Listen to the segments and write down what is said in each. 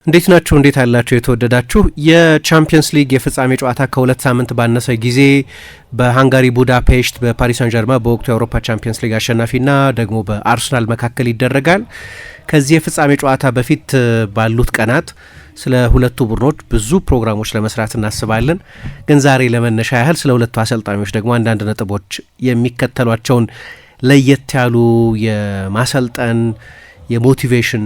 እንዴት ናችሁ? እንዴት አላችሁ? የተወደዳችሁ የቻምፒየንስ ሊግ የፍጻሜ ጨዋታ ከሁለት ሳምንት ባነሰ ጊዜ በሃንጋሪ ቡዳፔስት በፓሪስ ሳን ጀርማ በወቅቱ የአውሮፓ ቻምፒየንስ ሊግ አሸናፊና ደግሞ በአርሰናል መካከል ይደረጋል። ከዚህ የፍጻሜ ጨዋታ በፊት ባሉት ቀናት ስለ ሁለቱ ቡድኖች ብዙ ፕሮግራሞች ለመስራት እናስባለን። ግን ዛሬ ለመነሻ ያህል ስለ ሁለቱ አሰልጣኞች ደግሞ አንዳንድ ነጥቦች የሚከተሏቸውን ለየት ያሉ የማሰልጠን የሞቲቬሽን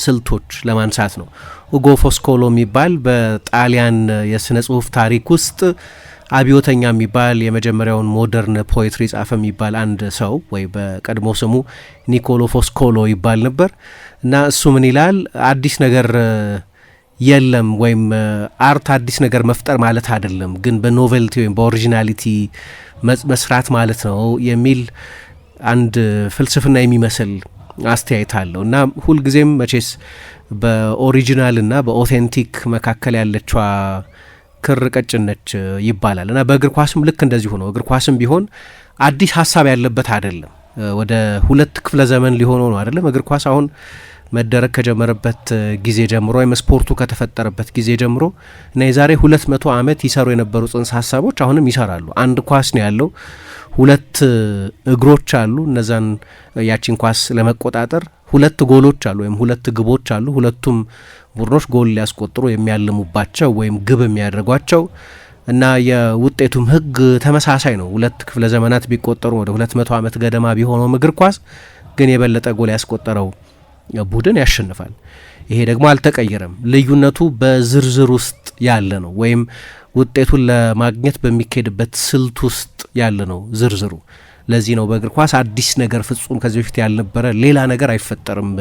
ስልቶች ለማንሳት ነው። ሁጎ ፎስኮሎ የሚባል በጣሊያን የስነ ጽሁፍ ታሪክ ውስጥ አብዮተኛ የሚባል የመጀመሪያውን ሞደርን ፖኤትሪ ጻፈ የሚባል አንድ ሰው ወይ በቀድሞ ስሙ ኒኮሎ ፎስኮሎ ይባል ነበር እና እሱ ምን ይላል? አዲስ ነገር የለም ወይም አርት አዲስ ነገር መፍጠር ማለት አይደለም፣ ግን በኖቬልቲ ወይም በኦሪጂናሊቲ መስራት ማለት ነው የሚል አንድ ፍልስፍና የሚመስል አስተያየት አለው እና ሁልጊዜም መቼስ በኦሪጂናልና በኦቴንቲክ መካከል ያለችዋ ክር ቀጭን ነች ይባላል እና በእግር ኳስም ልክ እንደዚሁ ነው። እግር ኳስም ቢሆን አዲስ ሀሳብ ያለበት አይደለም። ወደ ሁለት ክፍለ ዘመን ሊሆነው ነው አይደለም እግር ኳስ አሁን መደረግ ከጀመረበት ጊዜ ጀምሮ ወይም ስፖርቱ ከተፈጠረበት ጊዜ ጀምሮ እና የዛሬ 200 ዓመት ይሰሩ የነበሩ ጽንሰ ሀሳቦች አሁንም ይሰራሉ። አንድ ኳስ ነው ያለው፣ ሁለት እግሮች አሉ። እነዛን ያቺን ኳስ ለመቆጣጠር ሁለት ጎሎች አሉ ወይም ሁለት ግቦች አሉ። ሁለቱም ቡድኖች ጎል ሊያስቆጥሩ የሚያልሙባቸው ወይም ግብ የሚያደርጓቸው እና የውጤቱም ህግ ተመሳሳይ ነው። ሁለት ክፍለ ዘመናት ቢቆጠሩ ወደ 200 ዓመት ገደማ ቢሆነውም እግር ኳስ ግን የበለጠ ጎል ያስቆጠረው ቡድን ያሸንፋል። ይሄ ደግሞ አልተቀየረም። ልዩነቱ በዝርዝር ውስጥ ያለ ነው ወይም ውጤቱን ለማግኘት በሚካሄድበት ስልት ውስጥ ያለ ነው ዝርዝሩ። ለዚህ ነው በእግር ኳስ አዲስ ነገር ፍጹም ከዚህ በፊት ያልነበረ ሌላ ነገር አይፈጠርም።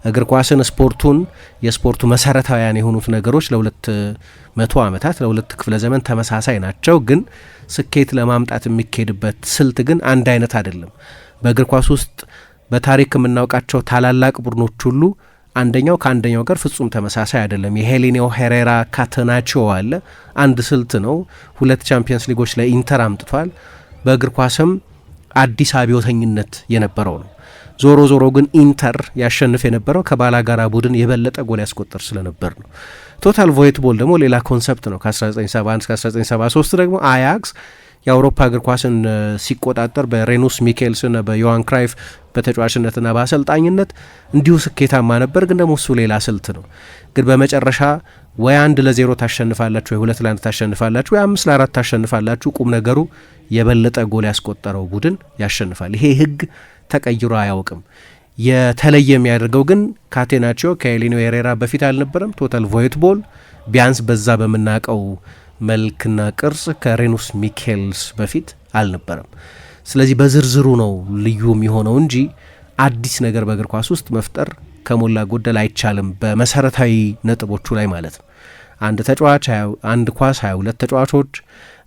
እግር ኳስን ስፖርቱን የስፖርቱ መሰረታዊያን የሆኑት ነገሮች ለ200 ዓመታት ለ2 ክፍለ ዘመን ተመሳሳይ ናቸው። ግን ስኬት ለማምጣት የሚካሄድበት ስልት ግን አንድ አይነት አይደለም። በእግር ኳስ ውስጥ በታሪክ የምናውቃቸው ታላላቅ ቡድኖች ሁሉ አንደኛው ከአንደኛው ጋር ፍጹም ተመሳሳይ አይደለም። የሄሌኒዮ ሄሬራ ካተናቾ አለ፣ አንድ ስልት ነው። 2 ቻምፒየንስ ሊጎች ላይ ኢንተር አምጥቷል። በእግር ኳስም አዲስ አብዮተኝነት የነበረው ነው። ዞሮ ዞሮ ግን ኢንተር ያሸንፍ የነበረው ከባላጋራ ቡድን የበለጠ ጎል ያስቆጠር ስለነበር ነው። ቶታል ቮይትቦል ደግሞ ሌላ ኮንሰፕት ነው። ከ1971 እስከ 1973 ደግሞ አያክስ የአውሮፓ እግር ኳስን ሲቆጣጠር በሬኑስ ሚኬልስና በዮሃን ክራይፍ በተጫዋችነትና በአሰልጣኝነት እንዲሁ ስኬታማ ነበር። ግን ደግሞ እሱ ሌላ ስልት ነው። ግን በመጨረሻ ወይ 1-0 ታሸንፋላችሁ፣ ወይ 2-1 ታሸንፋላችሁ፣ ወይ 5-4 ታሸንፋላችሁ። ቁም ነገሩ የበለጠ ጎል ያስቆጠረው ቡድን ያሸንፋል። ይሄ ህግ ተቀይሮ አያውቅም። የተለየ የሚያደርገው ግን ካቴናቾ ከሄሌኒዮ ሄሬራ በፊት አልነበረም። ቶታል ቮይትቦል ቢያንስ በዛ በምናውቀው መልክና ቅርጽ ከሬኑስ ሚኬልስ በፊት አልነበረም። ስለዚህ በዝርዝሩ ነው ልዩ የሚሆነው እንጂ አዲስ ነገር በእግር ኳስ ውስጥ መፍጠር ከሞላ ጎደል አይቻልም። በመሰረታዊ ነጥቦቹ ላይ ማለት ነው። አንድ ተጫዋች አንድ ኳስ 22 ተጫዋቾች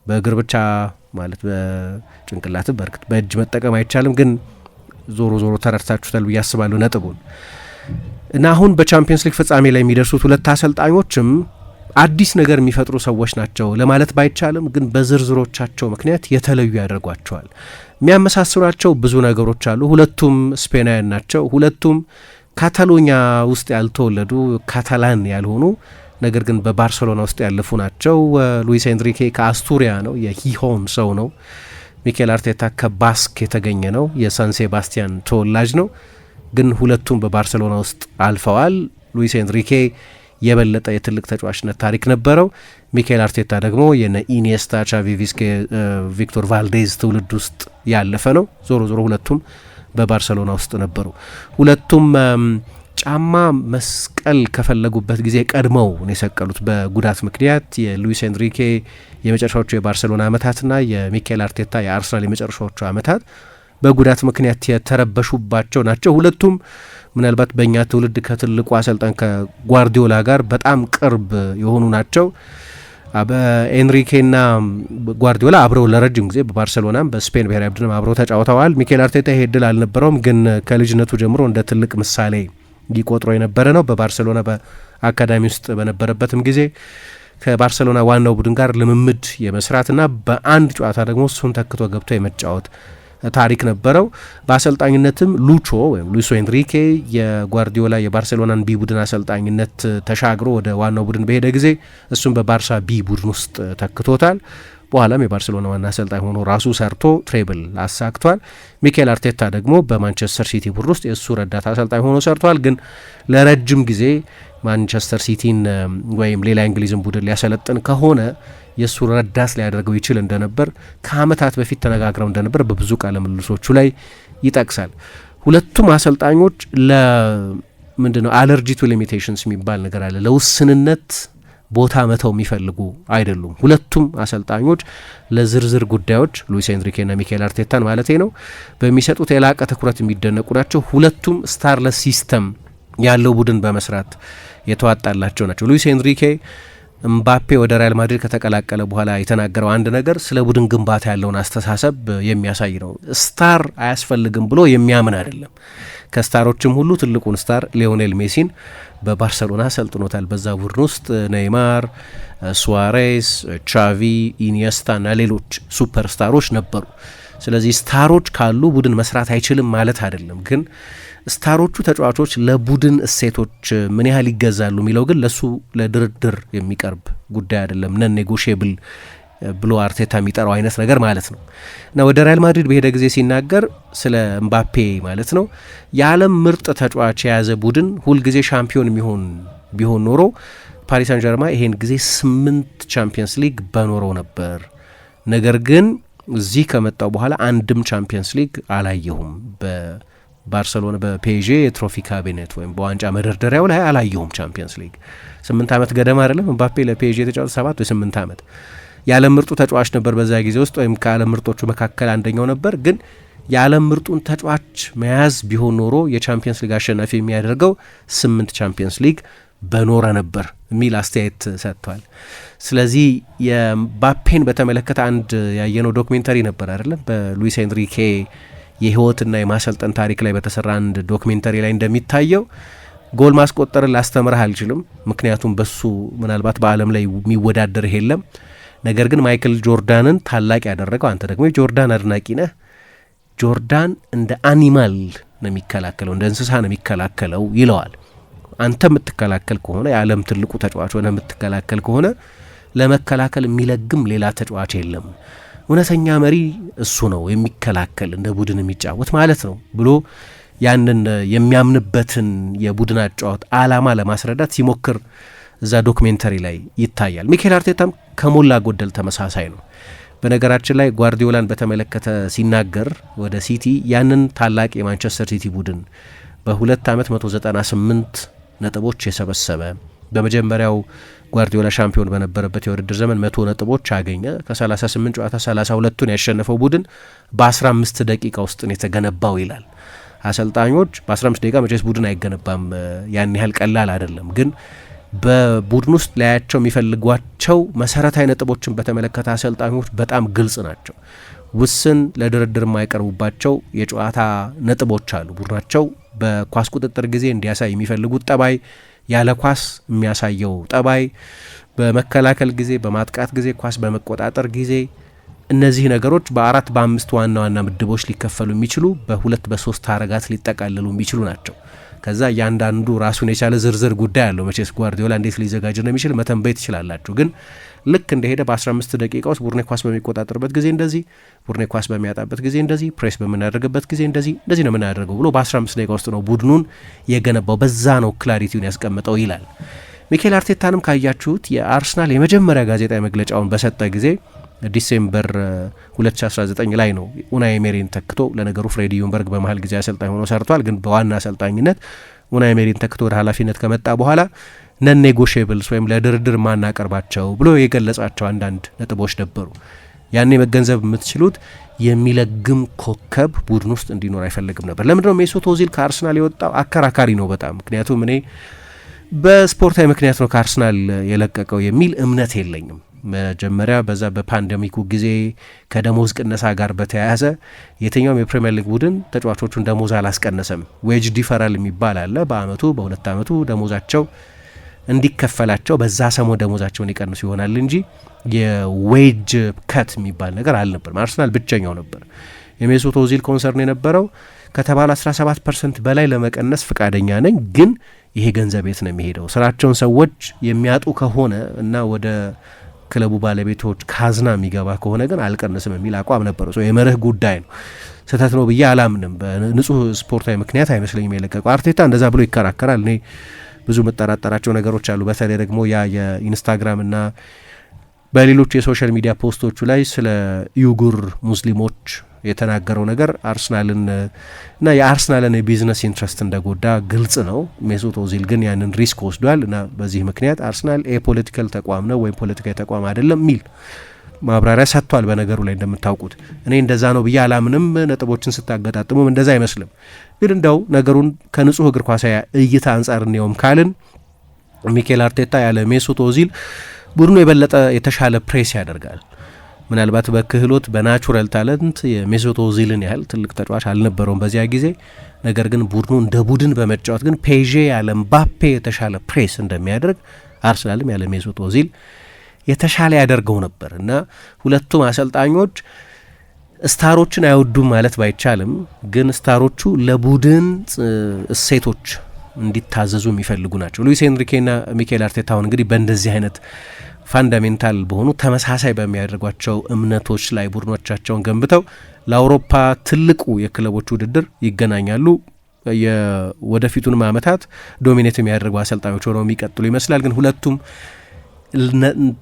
በእግር ብቻ ማለት በጭንቅላት በርግጥ በእጅ መጠቀም አይቻልም። ግን ዞሮ ዞሮ ተረድታችሁታል ብዬ አስባለሁ ነጥቡን እና አሁን በቻምፒየንስ ሊግ ፍጻሜ ላይ የሚደርሱት ሁለት አሰልጣኞችም አዲስ ነገር የሚፈጥሩ ሰዎች ናቸው ለማለት ባይቻልም ግን በዝርዝሮቻቸው ምክንያት የተለዩ ያደርጓቸዋል። የሚያመሳስሏቸው ብዙ ነገሮች አሉ። ሁለቱም ስፔናውያን ናቸው። ሁለቱም ካታሎኛ ውስጥ ያልተወለዱ ካታላን ያልሆኑ ነገር ግን በባርሴሎና ውስጥ ያለፉ ናቸው። ሉዊስ ኤንሪኬ ከአስቱሪያ ነው፣ የሂሆን ሰው ነው። ሚኬል አርቴታ ከባስክ የተገኘ ነው፣ የሳን ሴባስቲያን ተወላጅ ነው። ግን ሁለቱም በባርሴሎና ውስጥ አልፈዋል። ሉዊስ ኤንሪኬ የበለጠ የትልቅ ተጫዋችነት ታሪክ ነበረው። ሚኬል አርቴታ ደግሞ የነ ኢኒየስታ፣ ቻቪ፣ ቪክቶር ቫልዴዝ ትውልድ ውስጥ ያለፈ ነው። ዞሮ ዞሮ ሁለቱም በባርሰሎና ውስጥ ነበሩ። ሁለቱም ጫማ መስቀል ከፈለጉበት ጊዜ ቀድመው ነው የሰቀሉት በጉዳት ምክንያት። የሉዊስ ኤንሪኬ የመጨረሻዎቹ የባርሰሎና ዓመታትና የሚኬል አርቴታ የአርሰናል የመጨረሻዎቹ ዓመታት በጉዳት ምክንያት የተረበሹባቸው ናቸው። ሁለቱም ምናልባት በእኛ ትውልድ ከትልቁ አሰልጣኝ ከጓርዲዮላ ጋር በጣም ቅርብ የሆኑ ናቸው። በኤንሪኬና ጓርዲዮላ አብረው ለረጅም ጊዜ በባርሴሎናም በስፔን ብሔራዊ ቡድንም አብረው ተጫውተዋል። ሚኬል አርቴታ ይሄ እድል አልነበረውም፣ ግን ከልጅነቱ ጀምሮ እንደ ትልቅ ምሳሌ ይቆጥሮ የነበረ ነው። በባርሴሎና በአካዳሚ ውስጥ በነበረበትም ጊዜ ከባርሴሎና ዋናው ቡድን ጋር ልምምድ የመስራትና በአንድ ጨዋታ ደግሞ እሱን ተክቶ ገብቶ የመጫወት ታሪክ ነበረው። በአሰልጣኝነትም ሉቾ ወይም ሉዊስ ኤንሪኬ የጓርዲዮላ የባርሴሎናን ቢ ቡድን አሰልጣኝነት ተሻግሮ ወደ ዋናው ቡድን በሄደ ጊዜ እሱም በባርሳ ቢ ቡድን ውስጥ ተክቶታል። በኋላም የባርሴሎና ዋና አሰልጣኝ ሆኖ ራሱ ሰርቶ ትሬብል አሳክቷል። ሚኬል አርቴታ ደግሞ በማንቸስተር ሲቲ ቡድን ውስጥ የእሱ ረዳት አሰልጣኝ ሆኖ ሰርቷል። ግን ለረጅም ጊዜ ማንቸስተር ሲቲን ወይም ሌላ እንግሊዝን ቡድን ሊያሰለጥን ከሆነ የእሱ ረዳት ሊያደርገው ይችል እንደነበር ከዓመታት በፊት ተነጋግረው እንደነበር በብዙ ቃለ ምልልሶቹ ላይ ይጠቅሳል። ሁለቱም አሰልጣኞች ለምንድነው አለርጂ ቱ ሊሚቴሽንስ የሚባል ነገር አለ፣ ለውስንነት ቦታ መተው የሚፈልጉ አይደሉም። ሁለቱም አሰልጣኞች ለዝርዝር ጉዳዮች ሉዊስ ኤንሪኬና ሚኬል አርቴታን ማለቴ ነው በሚሰጡት የላቀ ትኩረት የሚደነቁ ናቸው። ሁለቱም ስታርለስ ሲስተም ያለው ቡድን በመስራት የተዋጣላቸው ናቸው። ሉዊስ ኤንሪኬ እምባፔ ወደ ሪያል ማድሪድ ከተቀላቀለ በኋላ የተናገረው አንድ ነገር ስለ ቡድን ግንባታ ያለውን አስተሳሰብ የሚያሳይ ነው። ስታር አያስፈልግም ብሎ የሚያምን አይደለም። ከስታሮችም ሁሉ ትልቁን ስታር ሊዮኔል ሜሲን በባርሰሎና ሰልጥኖታል። በዛ ቡድን ውስጥ ኔይማር፣ ሱዋሬስ፣ ቻቪ፣ ኢኒየስታ እና ሌሎች ሱፐር ስታሮች ነበሩ። ስለዚህ ስታሮች ካሉ ቡድን መስራት አይችልም ማለት አይደለም። ግን ስታሮቹ ተጫዋቾች ለቡድን እሴቶች ምን ያህል ይገዛሉ የሚለው ግን ለሱ ለድርድር የሚቀርብ ጉዳይ አይደለም። ነን ኔጎሽብል ብሎ አርቴታ የሚጠራው አይነት ነገር ማለት ነው። እና ወደ ሪያል ማድሪድ በሄደ ጊዜ ሲናገር ስለ እምባፔ ማለት ነው የዓለም ምርጥ ተጫዋች የያዘ ቡድን ሁልጊዜ ሻምፒዮን ቢሆን ኖሮ ፓሪስ ሳን ጀርማ ይሄን ጊዜ 8 ቻምፒየንስ ሊግ በኖረው ነበር። ነገር ግን እዚህ ከመጣው በኋላ አንድም ቻምፒየንስ ሊግ አላየሁም። በባርሰሎና በፔዤ የትሮፊ ካቢኔት ወይም በዋንጫ መደርደሪያው ላይ አላየሁም ቻምፒየንስ ሊግ። 8 ዓመት ገደማ አይደለም እምባፔ ለፔዤ የተጫወተ 7 ወይ 8 ዓመት። የዓለም ምርጡ ተጫዋች ነበር በዛ ጊዜ ውስጥ ወይም ከዓለም ምርጦቹ መካከል አንደኛው ነበር። ግን የዓለም ምርጡን ተጫዋች መያዝ ቢሆን ኖሮ የቻምፒየንስ ሊግ አሸናፊ የሚያደርገው 8 ቻምፒየንስ ሊግ በኖረ ነበር የሚል አስተያየት ሰጥቷል። ስለዚህ የምባፔን በተመለከተ አንድ ያየነው ዶክሜንተሪ ነበር አይደለም በሉዊስ ኤንሪኬ የህይወትና የማሰልጠን ታሪክ ላይ በተሰራ አንድ ዶክሜንተሪ ላይ እንደሚታየው ጎል ማስቆጠርን ላስተምርህ አልችልም፣ ምክንያቱም በሱ ምናልባት በዓለም ላይ የሚወዳደር የለም። ነገር ግን ማይክል ጆርዳንን ታላቅ ያደረገው አንተ ደግሞ የጆርዳን አድናቂ ነህ። ጆርዳን እንደ አኒማል ነው የሚከላከለው፣ እንደ እንስሳ ነው የሚከላከለው ይለዋል። አንተ የምትከላከል ከሆነ የዓለም ትልቁ ተጫዋች ሆነ የምትከላከል ከሆነ ለመከላከል የሚለግም ሌላ ተጫዋች የለም። እውነተኛ መሪ እሱ ነው፣ የሚከላከል እንደ ቡድን የሚጫወት ማለት ነው ብሎ ያንን የሚያምንበትን የቡድን አጫወት ዓላማ ለማስረዳት ሲሞክር እዛ ዶክሜንተሪ ላይ ይታያል። ሚኬል አርቴታም ከሞላ ጎደል ተመሳሳይ ነው። በነገራችን ላይ ጓርዲዮላን በተመለከተ ሲናገር ወደ ሲቲ ያንን ታላቅ የማንቸስተር ሲቲ ቡድን በ2 ዓመት 198 ነጥቦች የሰበሰበ በመጀመሪያው ጓርዲዮላ ሻምፒዮን በነበረበት የውድድር ዘመን 100 ነጥቦች አገኘ። ከ38 ጨዋታ 32ቱን ያሸነፈው ቡድን በ15 ደቂቃ ውስጥ ነው የተገነባው ይላል። አሰልጣኞች በ15 ደቂቃ መቼስ ቡድን አይገነባም፣ ያን ያህል ቀላል አይደለም። ግን በቡድን ውስጥ ላያቸው የሚፈልጓቸው መሰረታዊ ነጥቦችን በተመለከተ አሰልጣኞች በጣም ግልጽ ናቸው። ውስን ለድርድር የማይቀርቡባቸው የጨዋታ ነጥቦች አሉ። ቡድናቸው በኳስ ቁጥጥር ጊዜ እንዲያሳይ የሚፈልጉት ጠባይ፣ ያለ ኳስ የሚያሳየው ጠባይ፣ በመከላከል ጊዜ፣ በማጥቃት ጊዜ፣ ኳስ በመቆጣጠር ጊዜ፣ እነዚህ ነገሮች በ4 በ5 ዋና ዋና ምድቦች ሊከፈሉ የሚችሉ በ2 በ3 አረጋት ሊጠቃልሉ የሚችሉ ናቸው። ከዛ እያንዳንዱ ራሱን የቻለ ዝርዝር ጉዳይ አለው። መቼስ ጓርዲዮላ እንዴት ሊዘጋጅ ነው የሚችል መተንበይ ትችላላችሁ። ግን ልክ እንደሄደ በ15 ደቂቃ ውስጥ ቡድኔ ኳስ በሚቆጣጠርበት ጊዜ እንደዚህ፣ ቡድኔ ኳስ በሚያጣበት ጊዜ እንደዚህ፣ ፕሬስ በምናደርግበት ጊዜ እንደዚህ ነው የምናደርገው ብሎ በ15 ደቂቃ ውስጥ ነው ቡድኑን የገነባው። በዛ ነው ክላሪቲውን ያስቀምጠው ይላል። ሚኬል አርቴታንም ካያችሁት የአርሰናል የመጀመሪያ ጋዜጣዊ መግለጫውን በሰጠ ጊዜ ዲሴምበር 2019 ላይ ነው ኡናይ ኤሜሪን ተክቶ። ለነገሩ ፍሬዲ ዩንበርግ በመሀል ጊዜ አሰልጣኝ ሆኖ ሰርቷል። ግን በዋና አሰልጣኝነት ኡናይ ኤሜሪን ተክቶ ወደ ኃላፊነት ከመጣ በኋላ ነን ኔጎሽብልስ ወይም ለድርድር ማናቀርባቸው ብሎ የገለጻቸው አንዳንድ ነጥቦች ነበሩ። ያኔ መገንዘብ የምትችሉት የሚለግም ኮከብ ቡድን ውስጥ እንዲኖር አይፈልግም ነበር። ለምንድነው ሜሱት ኦዚል ከአርሰናል የወጣው? አከራካሪ ነው በጣም። ምክንያቱም እኔ በስፖርታዊ ምክንያት ነው ከአርሰናል የለቀቀው የሚል እምነት የለኝም። መጀመሪያ በዛ በፓንደሚኩ ጊዜ ከደሞዝ ቅነሳ ጋር በተያያዘ የትኛውም የፕሪሚየር ሊግ ቡድን ተጫዋቾቹን ደሞዝ አላስቀነሰም። ዌጅ ዲፈራል የሚባል አለ። በአመቱ በ2 ዓመቱ ደሞዛቸው እንዲከፈላቸው በዛ ሰሞን ደሞዛቸውን ይቀንሱ ይሆናል እንጂ የዌጅ ከት የሚባል ነገር አልነበርም። አርሰናል ብቸኛው ነበር። የሜሱት ኦዚል ኮንሰርን የነበረው ከተባለ 17% በላይ ለመቀነስ ፍቃደኛ ነኝ፣ ግን ይሄ ገንዘብ የት ነው የሚሄደው? ስራቸውን ሰዎች የሚያጡ ከሆነ እና ወደ ክለቡ ባለቤቶች ካዝና የሚገባ ከሆነ ግን አልቀንስም የሚል አቋም ነበረው። የመርህ ጉዳይ ነው። ስህተት ነው ብዬ አላምንም። በንጹህ ስፖርታዊ ምክንያት አይመስለኝም የለቀቀው። አርቴታ እንደዛ ብሎ ይከራከራል። እኔ ብዙ የምጠራጠራቸው ነገሮች አሉ። በተለይ ደግሞ ያ የኢንስታግራም እና በሌሎች የሶሻል ሚዲያ ፖስቶቹ ላይ ስለ ዩጉር ሙስሊሞች የተናገረው ነገር አርሰናልን እና የአርሰናልን የቢዝነስ ኢንትረስት እንደጎዳ ግልጽ ነው። ሜሱት ኦዚል ግን ያንን ሪስክ ወስዷል እና በዚህ ምክንያት አርሰናል የፖለቲካል ተቋም ነው ወይም ፖለቲካዊ ተቋም አይደለም የሚል ማብራሪያ ሰጥቷል። በነገሩ ላይ እንደምታውቁት እኔ እንደዛ ነው ብዬ አላምንም። ነጥቦችን ስታገጣጥሙም እንደዛ አይመስልም። ግን እንደው ነገሩን ከንጹህ እግር ኳሳዊ እይታ አንጻር እንየውም ካልን ሚኬል አርቴታ ያለ ሜሱት ኦዚል ቡድኑ የበለጠ የተሻለ ፕሬስ ያደርጋል። ምናልባት በክህሎት በናቹራል ታለንት የሜሱት ኦዚልን ያህል ትልቅ ተጫዋች አልነበረውም በዚያ ጊዜ። ነገር ግን ቡድኑ እንደ ቡድን በመጫወት ግን ፔዤ ያለ ምባፔ የተሻለ ፕሬስ እንደሚያደርግ አርሰናልም ያለ ሜሱት ኦዚል የተሻለ ያደርገው ነበር እና ሁለቱም አሰልጣኞች ስታሮችን አይወዱም ማለት ባይቻልም ግን ስታሮቹ ለቡድን እሴቶች እንዲታዘዙ የሚፈልጉ ናቸው። ሉዊስ ኤንሪኬና ሚኬል አርቴታውን እንግዲህ በእንደዚህ አይነት ፋንዳሜንታል በሆኑ ተመሳሳይ በሚያደርጓቸው እምነቶች ላይ ቡድኖቻቸውን ገንብተው ለአውሮፓ ትልቁ የክለቦች ውድድር ይገናኛሉ። የወደፊቱንም ዓመታት ዶሚኔት የሚያደርጉ አሰልጣኞች ሆነው የሚቀጥሉ ይመስላል። ግን ሁለቱም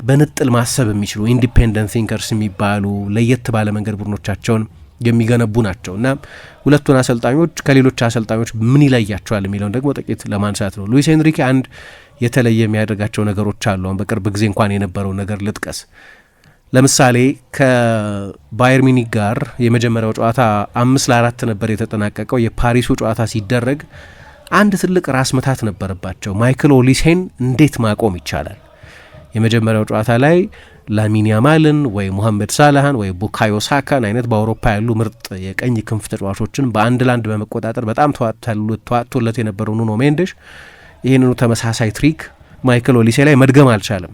በንጥል ማሰብ የሚችሉ ኢንዲፔንደንት ቲንከርስ የሚባሉ ለየት ባለ መንገድ ቡድኖቻቸውን የሚገነቡ ናቸው እና ሁለቱን አሰልጣኞች ከሌሎች አሰልጣኞች ምን ይለያቸዋል የሚለውን ደግሞ ጥቂት ለማንሳት ነው። ሉዊስ ኤንሪኬ አንድ የተለየ የሚያደርጋቸው ነገሮች አሉ። አሁን በቅርብ ጊዜ እንኳን የነበረውን ነገር ልጥቀስ። ለምሳሌ ከባየር ሚኒክ ጋር የመጀመሪያው ጨዋታ 5-4 ነበር የተጠናቀቀው። የፓሪሱ ጨዋታ ሲደረግ አንድ ትልቅ ራስ ምታት ነበረባቸው። ማይክል ኦሊሴን እንዴት ማቆም ይቻላል? የመጀመሪያው ጨዋታ ላይ ላሚን ያማልን ወይ ሙሐመድ ሳላህን ወይ ቡካዮ ሳካን አይነት በአውሮፓ ያሉ ምርጥ የቀኝ ክንፍ ተጫዋቾችን በአንድ ላንድ በመቆጣጠር በጣም ተዋጥቶለት የነበረው ኑኖ ሜንዴሽ ይህንኑ ተመሳሳይ ትሪክ ማይክል ኦሊሴ ላይ መድገም አልቻለም፣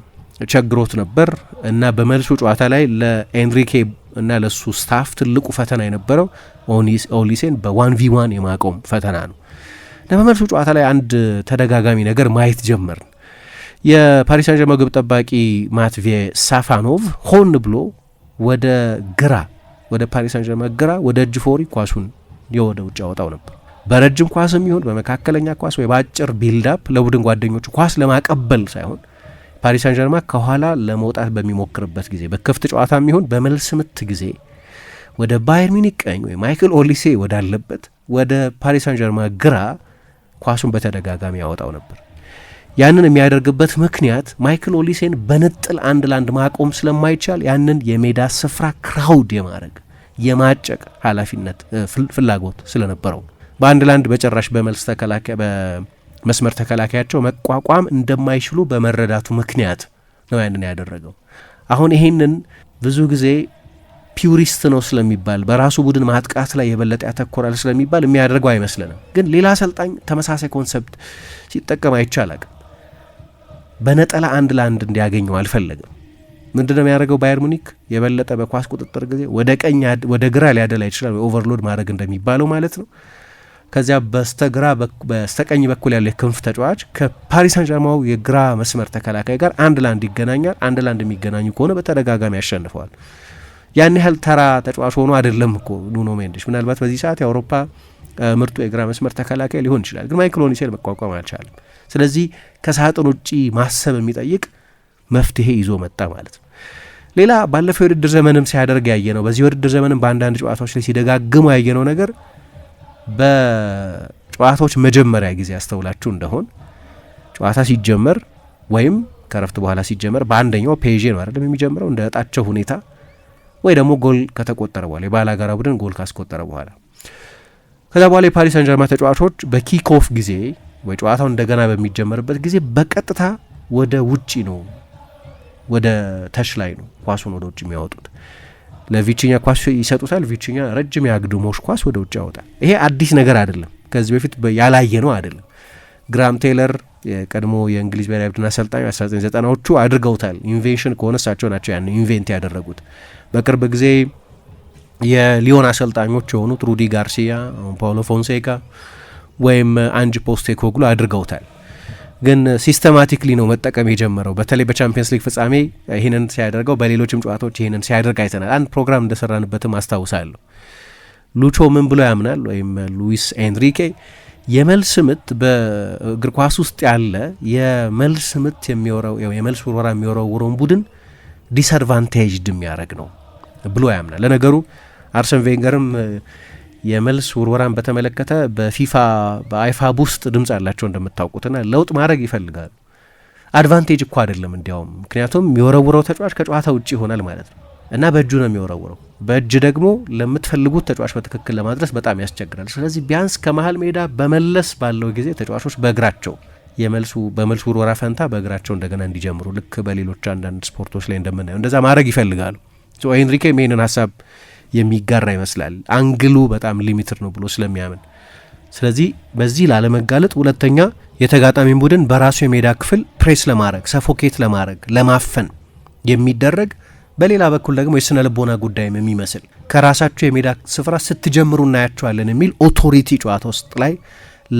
ቸግሮት ነበር እና በመልሱ ጨዋታ ላይ ለኤንሪኬ እና ለሱ ስታፍ ትልቁ ፈተና የነበረው ኦሊሴን በ1v1 የማቆም ፈተና ነው። እና በመልሱ ጨዋታ ላይ አንድ ተደጋጋሚ ነገር ማየት ጀመርን። የፓሪስ ሳን ዠርማን ግብ ጠባቂ ማትቪዬ ሳፋኖቭ ሆን ብሎ ወደ ግራ ወደ ፓሪስ ሳን ዠርማን ግራ ወደ እጅ ፎሪ ኳሱን ወደ ውጭ ያወጣው ነበር። በረጅም ኳስም ይሁን በመካከለኛ ኳስ ወይ በአጭር ቢልዳፕ ለቡድን ጓደኞቹ ኳስ ለማቀበል ሳይሆን ፓሪስ ሳን ዠርማን ከኋላ ለመውጣት በሚሞክርበት ጊዜ በክፍት ጨዋታም ይሁን በመልስ ምት ጊዜ ወደ ባየር ሚኒክ ቀኝ ወይ ማይክል ኦሊሴ ወዳለበት ወደ ፓሪስ ሳን ዠርማን ግራ ኳሱን በተደጋጋሚ ያወጣው ነበር። ያንን የሚያደርግበት ምክንያት ማይክል ኦሊሴን በንጥል አንድ ላንድ ማቆም ስለማይቻል ያንን የሜዳ ስፍራ ክራውድ የማድረግ የማጨቅ ኃላፊነት ፍላጎት ስለነበረው በአንድ ላንድ በጭራሽ በመልስ ተከላካይ በመስመር ተከላካያቸው መቋቋም እንደማይችሉ በመረዳቱ ምክንያት ነው ያንን ያደረገው። አሁን ይሄንን ብዙ ጊዜ ፒውሪስት ነው ስለሚባል በራሱ ቡድን ማጥቃት ላይ የበለጠ ያተኮራል ስለሚባል የሚያደርገው አይመስልንም። ግን ሌላ አሰልጣኝ ተመሳሳይ ኮንሰፕት ሲጠቀም አይቻላል። በነጠላ አንድ ላንድ እንዲያገኘው አልፈለግም። ምንድነው የሚያደርገው? ባየር ሙኒክ የበለጠ በኳስ ቁጥጥር ጊዜ ወደ ቀኝ ወደ ግራ ሊያደላ ይችላል፣ ኦቨርሎድ ማድረግ እንደሚባለው ማለት ነው። ከዚያ በስተቀኝ በኩል ያለው የክንፍ ተጫዋች ከፓሪስ ሳን ዠርማን የግራ መስመር ተከላካይ ጋር አንድ ላንድ ይገናኛል። አንድ ላንድ የሚገናኙ ከሆነ በተደጋጋሚ ያሸንፈዋል። ያን ያህል ተራ ተጫዋች ሆኖ አይደለም እኮ ኑኖ ሜንዴሽ። ምናልባት በዚህ ሰዓት የአውሮፓ ምርጡ የግራ መስመር ተከላካይ ሊሆን ይችላል፣ ግን ማይክል ኦሊሴን መቋቋም አልቻለም። ስለዚህ ከሳጥን ውጪ ማሰብ የሚጠይቅ መፍትሄ ይዞ መጣ ማለት ነው። ሌላ ባለፈው የውድድር ዘመንም ሲያደርግ ያየ ነው። በዚህ የውድድር ዘመንም በአንዳንድ ጨዋታዎች ላይ ሲደጋግሙ ያየነው ነገር በጨዋታዎች መጀመሪያ ጊዜ ያስተውላችሁ እንደሆን ጨዋታ ሲጀመር ወይም ከረፍት በኋላ ሲጀመር በአንደኛው ፔዤ ነው አይደለም የሚጀምረው እንደ እጣቸው ሁኔታ ወይ ደግሞ ጎል ከተቆጠረ በኋላ የባላጋራ ቡድን ጎል ካስቆጠረ በኋላ ከዛ በኋላ የፓሪስ ሳን ዠርማን ተጫዋቾች በኪክ ኦፍ ጊዜ ወይ ጨዋታው እንደገና በሚጀመርበት ጊዜ በቀጥታ ወደ ውጪ ነው ወደ ተሽ ላይ ነው ኳሱን ወደ ውጪ የሚያወጡት። ለቪቺኛ ኳስ ይሰጡታል። ቪቺኛ ረጅም ያግድሞሽ ኳስ ወደ ውጭ ያወጣል። ይሄ አዲስ ነገር አይደለም፣ ከዚህ በፊት ያላየ ነው አይደለም። ግራም ቴይለር የቀድሞ የእንግሊዝ ብሔራዊ ቡድን አሰልጣኝ 1990ዎቹ አድርገውታል። ኢንቬንሽን ከሆነ እሳቸው ናቸው ያን ኢንቬንት ያደረጉት። በቅርብ ጊዜ የሊዮን አሰልጣኞች የሆኑት ሩዲ ጋርሲያ፣ ፓውሎ ፎንሴካ ወይም አንጅ ፖስቴኮግሉ አድርገውታል። ግን ሲስተማቲክሊ ነው መጠቀም የጀመረው። በተለይ በቻምፒየንስ ሊግ ፍጻሜ ይህንን ሲያደርገው፣ በሌሎችም ጨዋታዎች ይህንን ሲያደርግ አይተናል። አንድ ፕሮግራም እንደሰራንበትም አስታውሳለሁ። ሉቾ ምን ብሎ ያምናል ወይም ሉዊስ ኤንሪኬ የመልስ ምት በእግር ኳስ ውስጥ ያለ የመልስ ምት የሚወረው የመልስ ውርወራ የሚወረውረውን ቡድን ዲስአድቫንቴጅድ የሚያደርግ ነው ብሎ ያምናል። ለነገሩ አርሰን ቬንገርም የመልስ ውርወራን በተመለከተ በአይፋብ ውስጥ ድምጽ ያላቸው እንደምታውቁትና ለውጥ ማድረግ ይፈልጋሉ። አድቫንቴጅ እኮ አይደለም እንዲያውም፣ ምክንያቱም የሚወረውረው ተጫዋች ከጨዋታ ውጭ ይሆናል ማለት ነው እና በእጁ ነው የሚወረውረው። በእጅ ደግሞ ለምትፈልጉት ተጫዋች በትክክል ለማድረስ በጣም ያስቸግራል። ስለዚህ ቢያንስ ከመሀል ሜዳ በመለስ ባለው ጊዜ ተጫዋቾች በእግራቸው በመልስ ውርወራ ፈንታ በእግራቸው እንደገና እንዲጀምሩ ልክ በሌሎች አንዳንድ ስፖርቶች ላይ እንደምናየው እንደዛ ማድረግ ይፈልጋሉ። ኤንሪኬም ይህንን ሀሳብ የሚጋራ ይመስላል። አንግሉ በጣም ሊሚትድ ነው ብሎ ስለሚያምን፣ ስለዚህ በዚህ ላለመጋለጥ ሁለተኛ የተጋጣሚን ቡድን በራሱ የሜዳ ክፍል ፕሬስ ለማድረግ ሰፎኬት ለማድረግ ለማፈን የሚደረግ በሌላ በኩል ደግሞ የስነ ልቦና ጉዳይም የሚመስል ከራሳቸው የሜዳ ስፍራ ስትጀምሩ እናያቸዋለን የሚል ኦቶሪቲ ጨዋታ ውስጥ ላይ